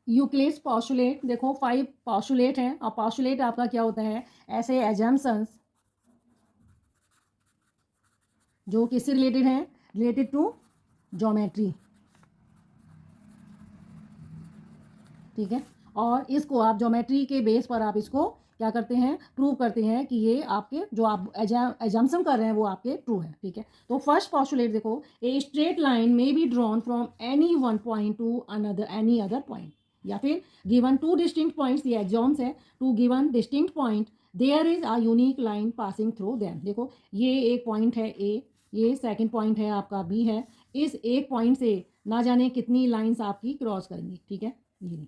Euclid's postulate, देखो 5 postulate हैं और पॉस्टुलेट आपका क्या होता है, ऐसे एजम्पशंस जो किससे रिलेटेड हैं, रिलेटेड टू ज्योमेट्री, ठीक है। और इसको आप ज्योमेट्री के बेस पर आप इसको क्या करते हैं, प्रूव करते हैं कि ये आपके जो आप एजम्पशन कर रहे हैं वो आपके ट्रू है, ठीक है। तो फर्स्ट पॉस्टुलेट देखो, ए स्ट्रेट लाइन में be drawn from any one point to another any other point, या फिर गिवन टू डिस्टिंक्ट पॉइंट्स, ये एग्जाम्स है, two given distinct point there is a unique line passing through them. देखो ये एक point है ए, ये सेकंड पॉइंट है आपका बी है, इस एक पॉइंट से ना जाने कितनी लाइंस आपकी क्रॉस करेंगी, ठीक है। ये नहीं,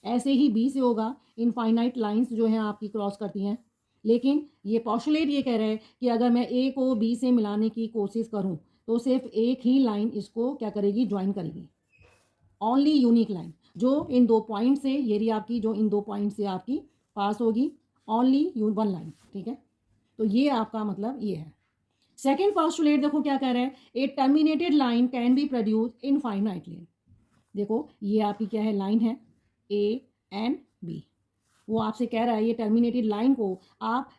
ऐसे ही बी से होगा, इनफाइनाइट लाइंस जो हैं आपकी क्रॉस करती हैं। लेकिन ये पॉस्टुलेट ये कह रहा है कि अगर मैं ए को बी से मिलाने की कोशिश करूं तो सिर्फ एक ही लाइन इसको क्या करेगी, ज्वाइन करेगी, ओनली यूनिक लाइन जो इन दो पॉइंट से, ये रही आपकी जो इन दो पॉइंट से आपकी पास होगी, ओनली वन लाइन, ठीक है। तो ये आपका मतलब ये है। सेकेंड पॉस्टुलेट देखो क्या कह रहा है, a terminated line can be produce infinitely. देखो ये आपकी क्या है, लाइन है ए एंड बी, वो आपसे कह रहा है ये टर्मिनेटेड लाइन को आप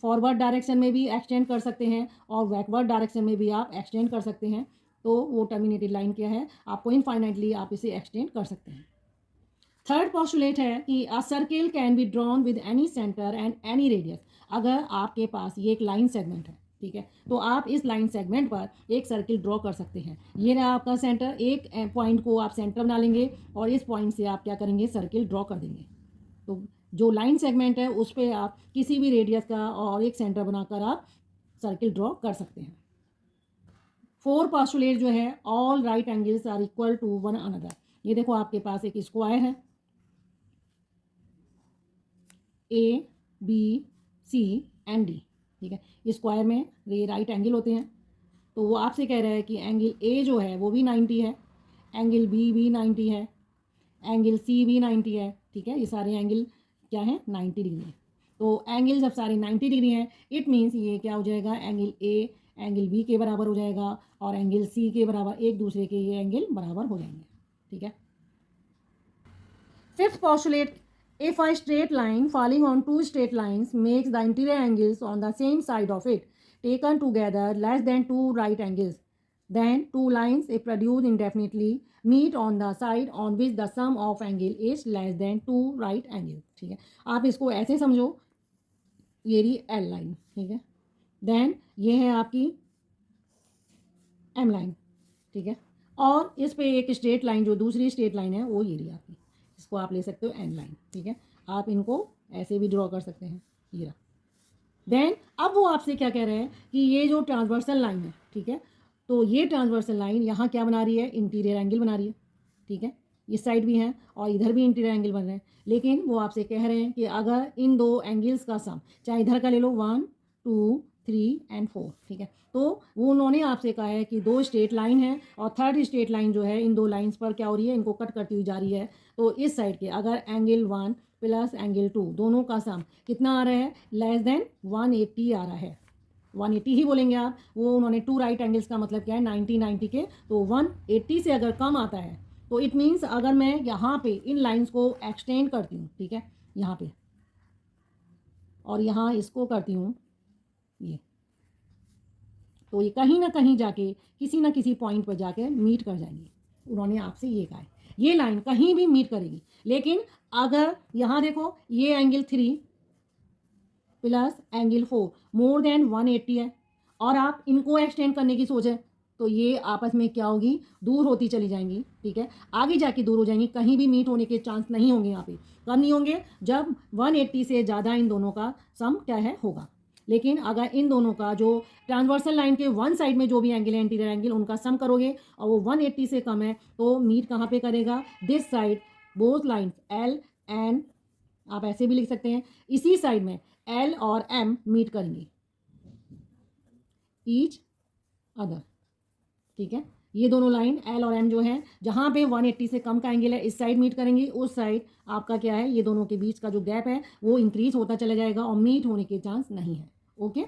फॉरवर्ड डायरेक्शन में भी एक्सटेंड कर सकते हैं और बैकवर्ड डायरेक्शन में भी आप एक्सटेंड कर सकते हैं। तो वो टर्मिनेटेड लाइन क्या है, आपको इनफाइनाइटली आप इसे एक्सटेंड कर सकते हैं। थर्ड पॉस्टुलेट है कि अ circle can be drawn with any centre and any radius. अगर आपके पास ये एक लाइन सेगमेंट है, ठीक है, तो आप इस लाइन सेगमेंट पर एक सर्किल ड्रॉ कर सकते हैं। ये रहा आपका सेंटर, एक पॉइंट को आप सेंटर बना लेंगे और इस पॉइंट से आप क्या करेंगे, सर्किल ड्रॉ कर देंगे। तो जो लाइन सेगमेंट है उस पर आप किसी भी रेडियस का और एक सेंटर बनाकर आप सर्किल ड्रॉ कर सकते हैं। फोर पॉस्टुलेट जो है, all right angles are equal to one another. ये देखो आपके पास एक स्क्वायर है, A B C and D, ठीक है। स्क्वायर में ये राइट एंगल होते हैं, तो वो आपसे कह रहा है कि एंगल ए जो है वो भी 90 है, एंगल बी भी 90 है, एंगल सी भी 90 है, ठीक है। ये सारे एंगल क्या है, 90 डिग्री है। तो एंगल जब सारे 90 डिग्री हैं, इट मीन्स ये क्या हो जाएगा, एंगल ए एंगल बी के बराबर हो जाएगा और एंगल सी के बराबर, एक दूसरे के ये एंगल बराबर हो जाएंगे, ठीक है। Fifth postulate, if a straight line falling on two straight lines makes the interior angles on the same side of it taken together less than two right angles, then two lines if produced indefinitely meet on the side on which the sum of angle is less than two right angles, ठीक है। आप इसको ऐसे समझो, ये रही L line, ठीक है, देन ये है आपकी एम लाइन, ठीक है, और इस पे एक स्ट्रेट लाइन जो दूसरी स्ट्रेट लाइन है वो ये रही आपकी, इसको आप ले सकते हो एन लाइन, ठीक है। आप इनको ऐसे भी ड्रॉ कर सकते हैं, ये रहा। देन अब वो आपसे क्या कह रहे हैं कि ये जो ट्रांसवर्सल लाइन है, ठीक है, तो ये ट्रांसवर्सल लाइन यहाँ क्या बना रही है, इंटीरियर एंगल बना रही है, ठीक है। इस साइड भी हैं और इधर भी इंटीरियर एंगल बन रहे हैं, लेकिन वो आपसे कह रहे हैं कि अगर इन दो एंगल्स का सम, चाहे इधर का ले लो 1 2 3 एंड 4, ठीक है, तो वो उन्होंने आपसे कहा है कि दो स्ट्रेट लाइन है और थर्ड स्ट्रेट लाइन जो है इन दो लाइंस पर क्या हो रही है, इनको कट करती हुई जा रही है। तो इस साइड के अगर एंगल 1 प्लस एंगल 2 दोनों का सम कितना आ रहा है, लेस देन 180 आ रहा है, 180 ही बोलेंगे आप। वो उन्होंने टू राइट एंगल्स का मतलब क्या है, 90 90 के, तो 180 से अगर कम आता है तो इट मीन्स अगर मैं यहाँ पे इन लाइंस को एक्सटेंड करती हूँ, ठीक है, यहाँ पे, और यहाँ इसको करती हूँ ये, तो ये कहीं ना कहीं जाके किसी ना किसी पॉइंट पर जाके मीट कर जाएंगी। उन्होंने आपसे ये कहा है, ये लाइन कहीं भी मीट करेगी। लेकिन अगर यहाँ देखो ये angle 3 plus angle 4 more than 180 है और आप इनको एक्सटेंड करने की सोचें, तो ये आपस में क्या होगी, दूर होती चली जाएंगी, ठीक है, आगे जाके दूर हो जाएंगी, कहीं भी मीट होने के चांस नहीं होंगे यहाँ पे। कब नहीं होंगे, जब 180 से ज़्यादा इन दोनों का सम क्या है, होगा। लेकिन अगर इन दोनों का जो ट्रांसवर्सल लाइन के वन साइड में जो भी एंगल है, इंटीरियर एंगल, उनका सम करोगे और वो 180 से कम है, तो मीट कहाँ पे करेगा, this side, both lines L and, आप ऐसे भी लिख सकते हैं, इसी साइड में एल और एम मीट करेंगी ईच अदर, ठीक है। ये दोनों लाइन एल और एम जो है, जहाँ पे 180 से कम का एंगल है, इस साइड मीट करेंगी, उस साइड आपका क्या है, ये दोनों के बीच का जो गैप है वो इंक्रीज होता चला जाएगा और मीट होने के चांस नहीं है, ओके।